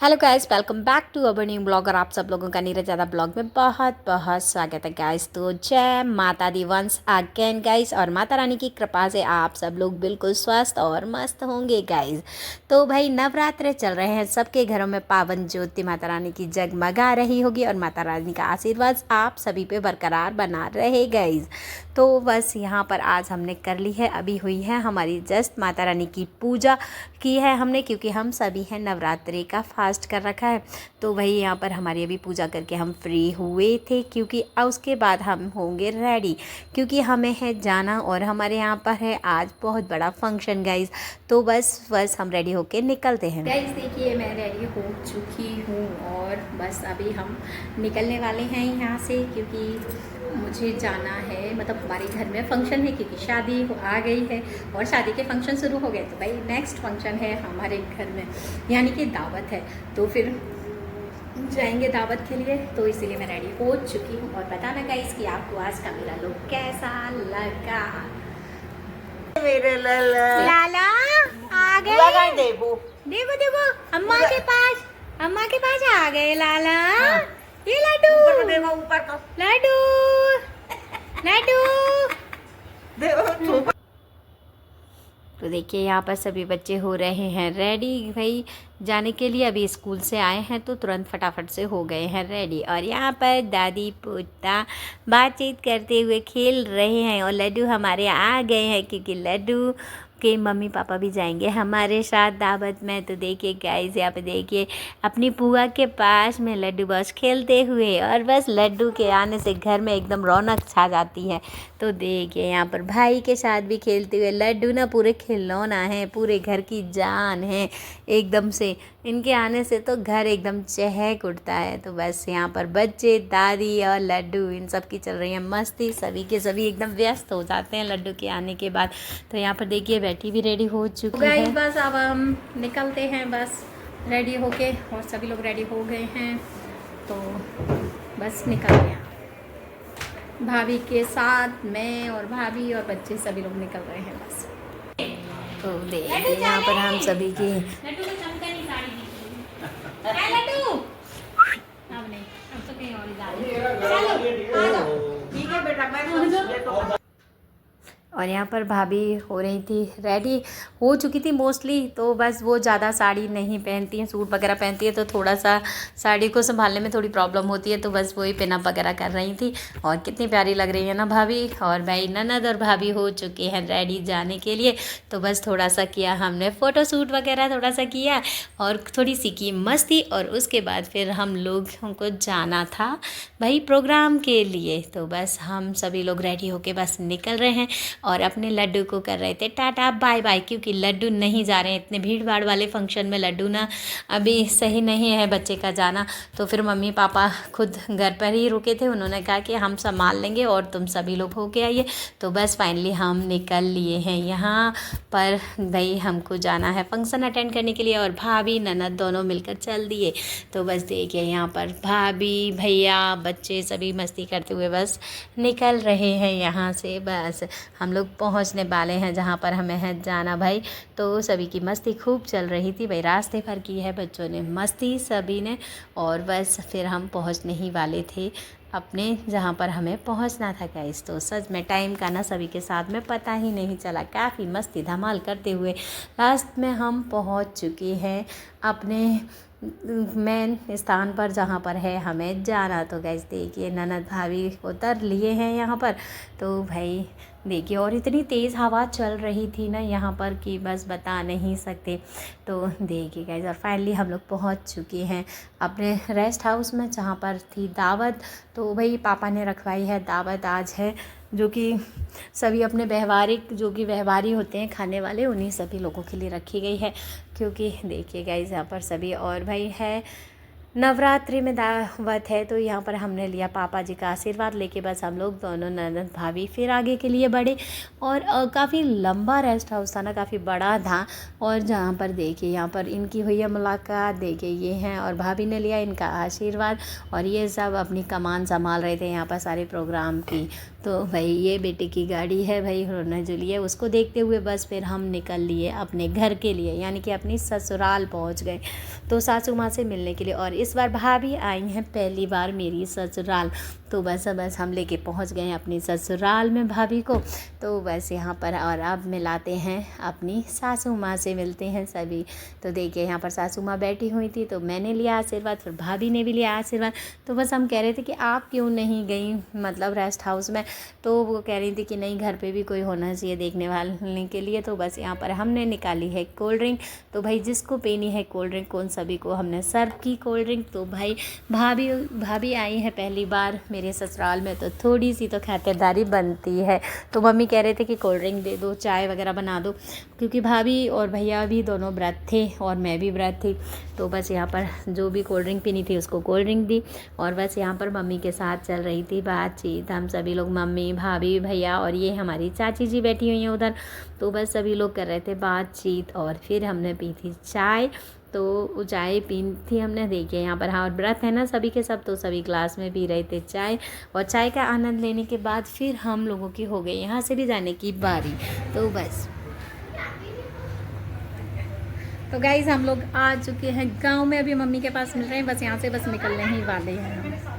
Hello guys, welcome back to our new blog. और आप सब लोगों का नीरज ज़्यादा ब्लॉग में बहुत बहुत स्वागत है गाइस। तो जय माता दी वंस अगेन गाइस, और माता रानी की कृपा से आप सब लोग बिल्कुल स्वस्थ और मस्त होंगे गाइस। तो भाई नवरात्र चल रहे हैं, सबके घरों में पावन ज्योति माता रानी की जगमगा रही होगी और माता रानी का आशीर्वाद आप सभी पे बरकरार बना रहे गाइस। तो बस यहाँ पर आज हमने कर ली है, अभी हुई है हमारी जस्ट माता रानी की पूजा की है हमने, क्योंकि हम सभी हैं नवरात्रि का फास्ट कर रखा है। तो वही यहाँ पर हमारी अभी पूजा करके हम फ्री हुए थे, क्योंकि उसके बाद हम होंगे रेडी, क्योंकि हमें है जाना और हमारे यहाँ पर है आज बहुत बड़ा फंक्शन गाइस। तो बस हम रेडी होके निकलते हैं गाइस। देखिए मैं रेडी हो चुकी हूँ और बस अभी हम निकलने वाले हैं यहाँ से, क्योंकि मुझे जाना है, मतलब हमारे घर में फंक्शन है, क्योंकि शादी आ गई है और शादी के फंक्शन शुरू हो गए। तो भाई नेक्स्ट फंक्शन है हमारे घर में, यानी कि दावत है, तो फिर जाएंगे दावत के लिए। तो इसीलिए मैं रेडी हो चुकी हूँ। और बताना गाइस कि आपको आज का मेरा लुक कैसा लगा। मेरे लाला आ गए, लगा देखो देखो अम्मा के पास आ गए लाला। हाँ। ये लड्डू ऊपर देखो, ऊपर को लड्डू देखो। तो देखिए यहाँ पर सभी बच्चे हो रहे हैं रेडी भाई जाने के लिए। अभी स्कूल से आए हैं तो तुरंत फटाफट से हो गए हैं रेडी। और यहाँ पर दादी पोता बातचीत करते हुए खेल रहे हैं और लड्डू हमारे आ गए हैं, क्योंकि लड्डू के मम्मी पापा भी जाएंगे हमारे साथ दावत में। तो देखिए गाइस, यहाँ पे देखिए अपनी बुआ के पास में लड्डू बस खेलते हुए, और बस लड्डू के आने से घर में एकदम रौनक छा जाती है। तो देखिए यहाँ पर भाई के साथ भी खेलते हुए, लड्डू ना पूरे खिलौना है, पूरे घर की जान है एकदम से। इनके आने से तो घर एकदम चहक उठता है। तो बस यहाँ पर बच्चे, दादी और लड्डू, इन सब की चल रही है मस्ती। सभी के सभी एकदम व्यस्त हो जाते हैं लड्डू के आने के बाद। तो यहाँ पर देखिए बेटी भी रेडी हो चुकी है। बस अब हम निकलते हैं बस रेडी होके, और सभी लोग रेडी हो गए हैं। तो बस निकल गए भाभी के साथ, मैं और भाभी और बच्चे सभी लोग निकल रहे हैं बस। तो देखिए यहाँ पर हम सभी की ठीक है बेटा, मैं और यहाँ पर भाभी हो रही थी रेडी, हो चुकी थी मोस्टली। तो बस वो ज़्यादा साड़ी नहीं पहनती हैं, सूट वगैरह पहनती है, तो थोड़ा सा साड़ी को संभालने में थोड़ी प्रॉब्लम होती है। तो बस वही पिनअप वगैरह कर रही थी। और कितनी प्यारी लग रही है ना भाभी। और भाई ननद और भाभी हो चुके हैं रेडी जाने के लिए। तो बस थोड़ा सा किया हमने फ़ोटो शूट वगैरह, थोड़ा सा किया और थोड़ी सी की मस्ती। और उसके बाद फिर हम लोगों को जाना था भाई प्रोग्राम के लिए। तो बस हम सभी लोग रेडी होके बस निकल रहे हैं और अपने लड्डू को कर रहे थे टाटा बाय बाय, क्योंकि लड्डू नहीं जा रहे हैं इतने भीड़ भाड़ वाले फंक्शन में। लड्डू ना अभी सही नहीं है बच्चे का जाना। तो फिर मम्मी पापा खुद घर पर ही रुके थे, उन्होंने कहा कि हम संभाल लेंगे और तुम सभी लोग होके आइए। तो बस फाइनली हम निकल लिए हैं यहाँ पर भाई, हमको जाना है फंक्शन अटेंड करने के लिए। और भाभी ननद दोनों मिलकर चल दिए। तो बस देखिए यहाँ पर भाभी भैया बच्चे सभी मस्ती करते हुए बस निकल रहे हैं यहाँ से। बस हम लोग पहुँचने वाले हैं जहाँ पर हमें है जाना भाई। तो सभी की मस्ती खूब चल रही थी भाई, रास्ते भर की है बच्चों ने मस्ती सभी ने। और बस फिर हम पहुँचने ही वाले थे अपने जहाँ पर हमें पहुँचना था गाइस। तो सच में टाइम का ना सभी के साथ में पता ही नहीं चला, काफ़ी मस्ती धमाल करते हुए लास्ट में हम पहुँच चुके हैं अपने मेन स्थान पर जहाँ पर है हमें जाना। तो गाइस देखिए ननद भाभी उतर लिए हैं यहाँ पर। तो भाई देखिए, और इतनी तेज़ हवा चल रही थी ना यहाँ पर कि बस बता नहीं सकते। तो देखिए गाइस, और फाइनली हम लोग पहुँच चुके हैं अपने रेस्ट हाउस में जहाँ पर थी दावत। तो भाई पापा ने रखवाई है दावत आज है, जो कि सभी अपने व्यवहारिक जो कि व्यवहारी होते हैं खाने वाले, उन्हीं सभी लोगों के लिए रखी गई है। क्योंकि देखिए गाइस यहाँ पर सभी, और भाई है नवरात्रि में दावत है। तो यहाँ पर हमने लिया पापा जी का आशीर्वाद लेके बस हम लोग दोनों ननद भाभी फिर आगे के लिए बढ़े। और काफ़ी लंबा रेस्ट हाउस था ना, काफ़ी बड़ा था। और जहाँ पर देखिए यहाँ पर इनकी हुई है मुलाकात, देखिए ये हैं, और भाभी ने लिया इनका आशीर्वाद। और ये सब अपनी कमान संभाल रहे थे यहाँ पर सारे प्रोग्राम की। तो भाई ये बेटे की गाड़ी है भाई रोना जुली है, उसको देखते हुए बस फिर हम निकल लिए अपने घर के लिए, यानी कि अपनी ससुराल पहुंच गए तो सासू माँ से मिलने के लिए। और इस बार भाभी आई हैं पहली बार मेरी ससुराल, तो बस हम लेके पहुंच गए हैं अपनी ससुराल में भाभी को। तो बस यहाँ पर और अब मिलाते हैं अपनी सासू माँ से, मिलते हैं सभी। तो देखिए यहाँ पर सासू माँ बैठी हुई थी तो मैंने लिया आशीर्वाद, फिर भाभी ने भी लिया आशीर्वाद। तो बस हम कह रहे थे कि आप क्यों नहीं गई मतलब रेस्ट हाउस में, तो वो कह रही थी कि नहीं घर पे भी कोई होना चाहिए देखने वाले के लिए। तो बस यहाँ पर हमने निकाली है कोल्ड ड्रिंक, तो भाई जिसको पीनी है कोल्ड ड्रिंक उन सभी को हमने सर्व की कोल्ड ड्रिंक। तो भाई भाभी आई है पहली बार मेरे ससुराल में, तो थोड़ी सी तो खातिरदारी बनती है। तो मम्मी कह रहे थे कि कोल्ड ड्रिंक दे दो, चाय वगैरह बना दो, क्योंकि भाभी और भैया भी दोनों व्रत थे और मैं भी व्रत थी। तो बस यहाँ पर जो भी कोल्ड ड्रिंक पीनी थी उसको कोल्ड ड्रिंक दी, और बस यहाँ पर मम्मी के साथ चल रही थी बातचीत। हम सभी लोग मम्मी भाभी भैया और ये हमारी चाची जी बैठी हुई हैं उधर, तो बस सभी लोग कर रहे थे बातचीत। और फिर हमने पी थी चाय, तो चाय पी थी हमने। देखिए यहाँ पर हाँ व्रत है ना सभी के सब, तो सभी ग्लास में पी रहे थे चाय। और चाय का आनंद लेने के बाद फिर हम लोगों की हो गई यहाँ से भी जाने की बारी। तो बस तो गाइज़ हम लोग आ चुके हैं गांव में, अभी मम्मी के पास मिल रहे हैं, बस यहाँ से बस निकलने ही वाले हैं हम।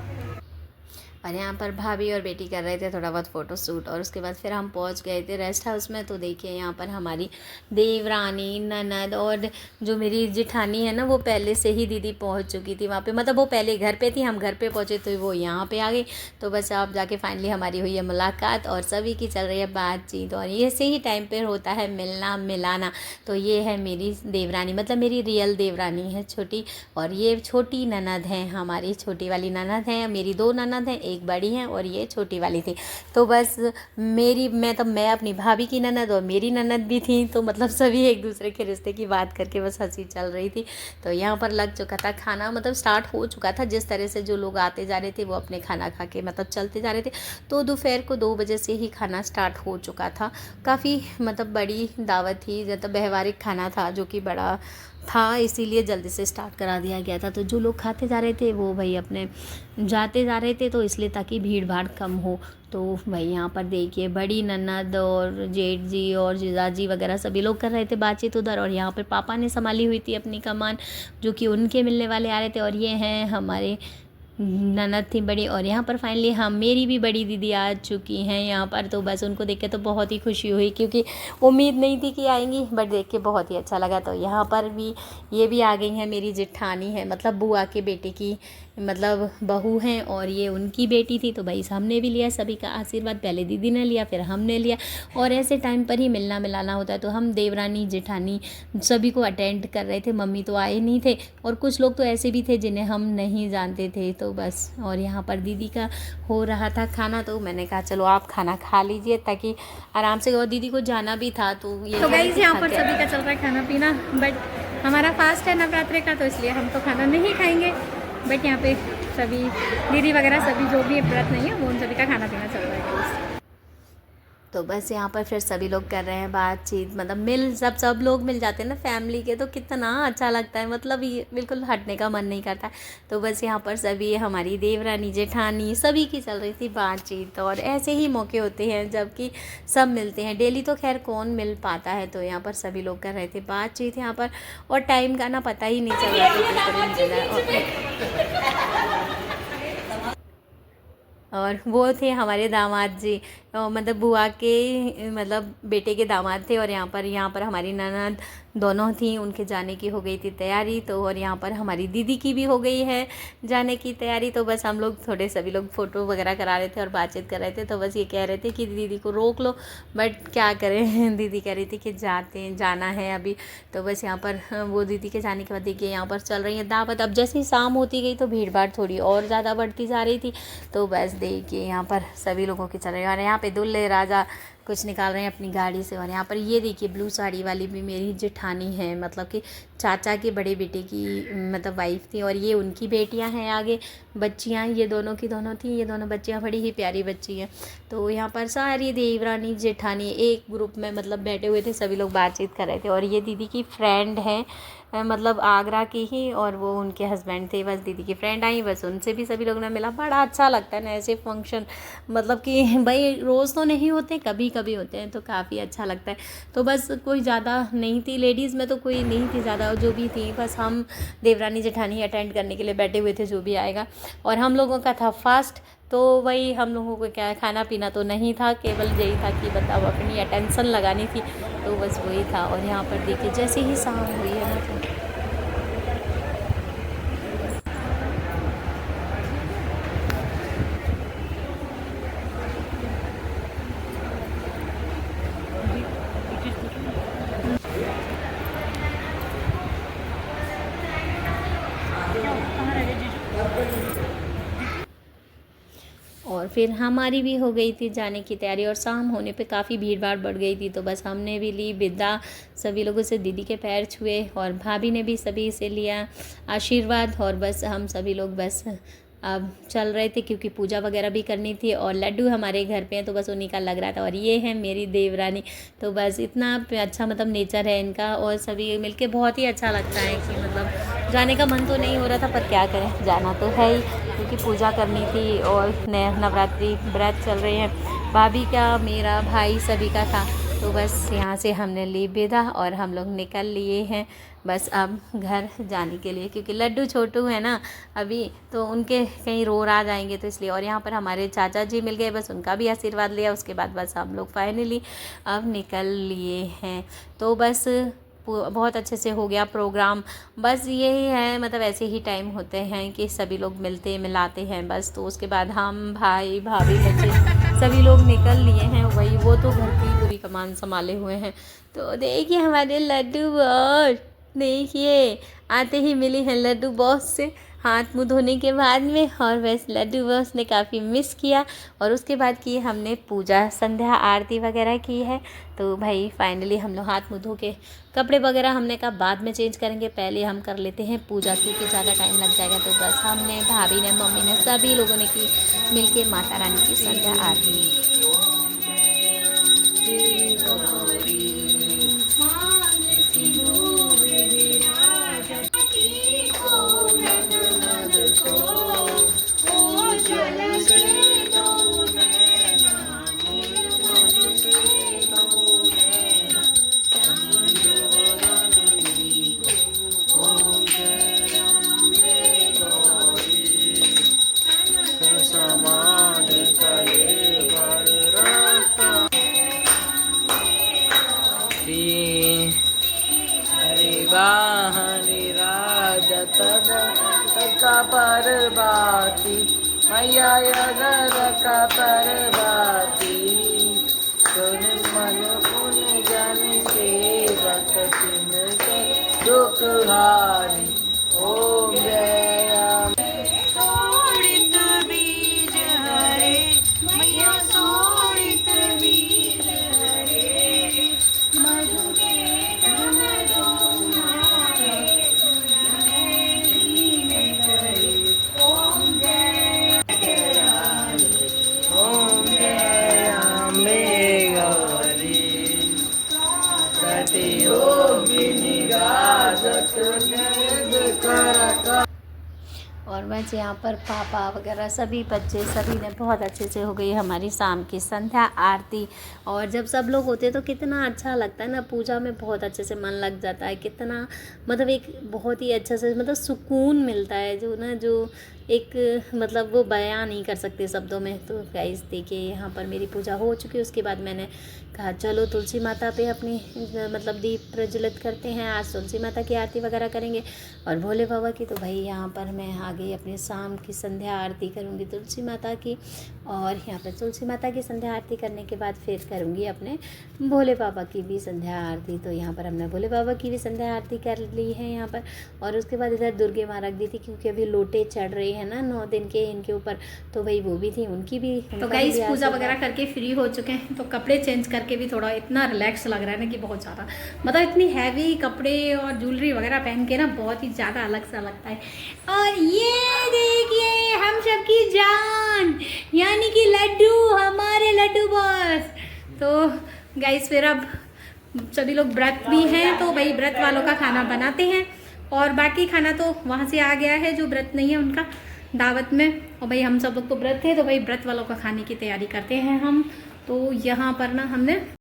और यहाँ पर भाभी और बेटी कर रहे थे थोड़ा बहुत फ़ोटो शूट, और उसके बाद फिर हम पहुँच गए थे रेस्ट हाउस में। तो देखिए यहाँ पर हमारी देवरानी ननद और जो मेरी जिठानी है ना वो पहले से ही दीदी पहुँच चुकी थी वहाँ पे, मतलब वो पहले घर पे थी, हम घर पे पहुँचे तो वो यहाँ पे आ गई। तो बस आप जाके फाइनली हमारी हुई है मुलाकात और सभी की चल रही है बातचीत, और ये से ही टाइम पर होता है मिलना मिलाना। तो ये है मेरी देवरानी, मतलब मेरी रियल देवरानी है छोटी, और ये छोटी ननद है हमारी, छोटी वाली ननद है। मेरी दो ननद हैं, एक बड़ी हैं और ये छोटी वाली थी। तो बस मैं अपनी भाभी की ननद और मेरी ननद भी थी, तो मतलब सभी एक दूसरे के रिश्ते की बात करके बस हंसी चल रही थी। तो यहाँ पर लग चुका था खाना, मतलब स्टार्ट हो चुका था। जिस तरह से जो लोग आते जा रहे थे वो अपने खाना खा के मतलब चलते जा रहे थे, तो दोपहर को 2 बजे से ही खाना स्टार्ट हो चुका था। काफ़ी मतलब बड़ी दावत थी, मतलब व्यवहारिक खाना था जो कि बड़ा था, इसीलिए जल्दी से स्टार्ट करा दिया गया था। तो जो लोग खाते जा रहे थे वो भाई अपने जाते जा रहे थे, तो इसलिए ताकि भीड़ भाड़ कम हो। तो भाई यहाँ पर देखिए बड़ी ननद और जेठ जी और जीजाजी वगैरह सभी लोग कर रहे थे बातचीत उधर, और यहाँ पर पापा ने संभाली हुई थी अपनी कमान, जो कि उनके मिलने वाले आ रहे थे। और ये हैं हमारे ननद थी बड़ी, और यहाँ पर फाइनली हम मेरी भी बड़ी दीदी आ चुकी हैं यहाँ पर। तो बस उनको देख के तो बहुत ही खुशी हुई, क्योंकि उम्मीद नहीं थी कि आएंगी, बट देख के बहुत ही अच्छा लगा। तो यहाँ पर भी ये भी आ गई हैं, मेरी जेठानी है, मतलब बुआ के बेटे की मतलब बहू हैं, और ये उनकी बेटी थी। तो भाई हमने भी लिया सभी का आशीर्वाद, पहले दीदी ने लिया फिर हमने लिया, और ऐसे टाइम पर ही मिलना मिलाना होता है। तो हम देवरानी जेठानी सभी को अटेंड कर रहे थे, मम्मी तो आए नहीं थे, और कुछ लोग तो ऐसे भी थे जिन्हें हम नहीं जानते थे। तो बस और यहाँ पर दीदी का हो रहा था खाना, तो मैंने कहा चलो आप खाना खा लीजिए ताकि आराम से, और दीदी को जाना भी था। तो गाइस यहाँ पर सभी का चल रहा है खाना पीना, बट हमारा फास्ट है नवरात्रि का, तो इसलिए हम तो खाना नहीं खाएंगे। बट यहाँ पे सभी दीदी वगैरह सभी जो भी व्रत नहीं है वो उन सभी का खाना पीना चल रहा है। तो बस यहाँ पर फिर सभी लोग कर रहे हैं बातचीत, मतलब सब लोग मिल जाते हैं ना फैमिली के, तो कितना अच्छा लगता है, मतलब ये बिल्कुल हटने का मन नहीं करता। तो बस यहाँ पर सभी हमारी देवरानी जेठानी सभी की चल रही थी बातचीत, और ऐसे ही मौके होते हैं जबकि सब मिलते हैं, डेली तो खैर कौन मिल पाता है। तो यहाँ पर सभी लोग कर रहे थे बातचीत यहाँ पर, और टाइम का ना पता ही नहीं चल रहा था। और वो थे हमारे दामाद जी, मतलब बुआ के मतलब बेटे के दामाद थे। और यहाँ पर हमारी ननद दोनों थी, उनके जाने की हो गई थी तैयारी। तो और यहाँ पर हमारी दीदी की भी हो गई है जाने की तैयारी। तो बस हम लोग थोड़े सभी लोग फ़ोटो वगैरह करा रहे थे और बातचीत कर रहे थे। तो बस ये कह रहे थे कि दीदी को रोक लो, बट क्या करें दीदी कह रही थी कि जाना है अभी। तो बस यहाँ पर वो दीदी के जाने के बाद देखिए यहाँ पर चल रही है दावत। अब जैसे ही शाम होती गई तो भीड़ भाड़ थोड़ी और ज़्यादा बढ़ती जा रही थी। तो बस देखिए यहाँ पर सभी लोगों की चल रही है, और यहाँ पे दूल्हे राजा कुछ निकाल रहे हैं अपनी गाड़ी से। और यहाँ पर ये देखिए ब्लू साड़ी वाली भी मेरी जेठानी है, मतलब कि चाचा के बड़े बेटे की मतलब वाइफ थी, और ये उनकी बेटियां हैं आगे बच्चियां, ये दोनों की दोनों थी, ये दोनों बच्चियां बड़ी ही प्यारी बच्ची हैं। तो यहाँ पर सारी देवरानी जेठानी एक ग्रुप में मतलब बैठे हुए थे, सभी लोग बातचीत कर रहे थे। और ये दीदी की फ्रेंड है मतलब आगरा की ही, और वो उनके हस्बैंड थे, बस दीदी की फ्रेंड आई, बस उनसे भी सभी लोगों ने मिला। बड़ा अच्छा लगता है ना ऐसे फंक्शन, मतलब कि भाई रोज़ तो नहीं होते, कभी कभी होते हैं, तो काफ़ी अच्छा लगता है। तो बस कोई ज़्यादा नहीं थी, लेडीज़ में तो कोई नहीं थी ज़्यादा, जो भी थी बस हम देवरानी जेठानी अटेंड करने के लिए बैठे हुए थे, जो भी आएगा। और हम लोगों का था फास्ट, तो वही हम लोगों को क्या खाना पीना तो नहीं था, केवल यही था कि बताओ अपनी अटेंशन लगानी थी, तो बस वही था। और यहाँ पर देखिए जैसे ही शाम हुई है ना, तो और फिर हमारी भी हो गई थी जाने की तैयारी, और शाम होने पे काफ़ी भीड़ भाड़ बढ़ गई थी, तो बस हमने भी ली विदा सभी लोगों से, दीदी के पैर छुए, और भाभी ने भी सभी से लिया आशीर्वाद। और बस हम सभी लोग बस अब चल रहे थे, क्योंकि पूजा वगैरह भी करनी थी, और लड्डू हमारे घर पे हैं, तो बस उन्हीं का लग रहा था। और ये है मेरी देवरानी, तो बस इतना अच्छा मतलब नेचर है इनका, और सभी मिलके बहुत ही अच्छा लगता है कि मतलब जाने का मन तो नहीं हो रहा था, पर क्या करें, जाना तो है ही, क्योंकि पूजा करनी थी और नवरात्रि व्रत चल रहे हैं, भाभी का, मेरा, भाई सभी का था। तो बस यहाँ से हमने ली विदा और हम लोग निकल लिए हैं बस अब घर जाने के लिए, क्योंकि लड्डू छोटू है ना अभी, तो उनके कहीं रो आ जाएंगे, तो इसलिए। और यहाँ पर हमारे चाचा जी मिल गए, बस उनका भी आशीर्वाद लिया, उसके बाद बस हम लोग फाइनली अब निकल लिए हैं। तो बस बहुत अच्छे से हो गया प्रोग्राम। बस यही है, मतलब ऐसे ही टाइम होते हैं कि सभी लोग मिलते मिलाते हैं बस। तो उसके बाद हम भाई भाभी बच्चे सभी लोग निकल लिए हैं, वही वो तो घर की पूरी कमान संभाले हुए हैं। तो देखिए हमारे लड्डू बॉस, देखिए आते ही मिली हैं लड्डू बॉस से हाथ मुँह धोने के बाद में, और बस लड्डू बॉस ने काफ़ी मिस किया। और उसके बाद की हमने पूजा संध्या आरती वगैरह की है। तो भाई फाइनली हम लोग हाथ मुँह धो के कपड़े वगैरह हमने कहा बाद में चेंज करेंगे, पहले हम कर लेते हैं पूजा, क्योंकि ज़्यादा टाइम लग जाएगा। तो बस हमने, भाभी ने, मम्मी ने, सभी लोगों ने की मिलके माता रानी की संध्या आरती। का परबाती मैया अगर का परबाती सुन मन उन जन सेवक सिन के दुख हारी ओम जय सोड़ित बीज हरे मैया सोड़ित बीज हरे मधु के और बस यहाँ पर पापा वगैरह सभी बच्चे सभी ने बहुत अच्छे से हो गई हमारी शाम की संध्या आरती। और जब सब लोग होते हैं तो कितना अच्छा लगता है ना, पूजा में बहुत अच्छे से मन लग जाता है, कितना मतलब एक बहुत ही अच्छा से मतलब सुकून मिलता है, जो ना जो एक मतलब वो बयां नहीं कर सकते शब्दों में। तो गाइस देखिए यहाँ पर मेरी पूजा हो चुकी है, उसके बाद मैंने कहा चलो तुलसी माता पे अपनी मतलब दीप प्रज्वलित करते हैं, आज तुलसी माता की आरती वगैरह करेंगे और भोले बाबा की। तो भाई यहाँ पर मैं आ गई अपनी शाम की संध्या आरती करूँगी तुलसी माता की, और यहाँ पर तुलसी माता की संध्या आरती करने के बाद फिर करूँगी अपने भोले बाबा की भी संध्या आरती। तो यहाँ पर हमने भोले बाबा की भी संध्या आरती कर ली है यहाँ पर, और उसके बाद इधर दुर्गे माँ रख दी थी, क्योंकि अभी लोटे चढ़ रही है ना 9 दिन के इनके ऊपर, तो भाई वो भी थी, उनकी भी। तो गाइस पूजा वगैरह करके फ्री हो चुके हैं, तो कपड़े चेंज करके भी थोड़ा इतना रिलैक्स लग रहा है ना कि बहुत ज़्यादा, मतलब इतनी हैवी कपड़े और ज्वेलरी वगैरह पहन के ना बहुत ही ज़्यादा अलग सा लगता है। और ये देखिए हम सबकी जान यानी कि लड्डू, हमारे लड्डू बॉस। तो गाइस फिर अब सभी लोग व्रत भी हैं, तो भाई व्रत वालों का खाना बनाते हैं। और बाकी खाना तो वहाँ से आ गया है, जो व्रत नहीं है उनका दावत में। और भाई हम सब लोग तो व्रत थे, तो भाई व्रत वालों का खाने की तैयारी करते हैं हम। तो यहाँ पर ना हमने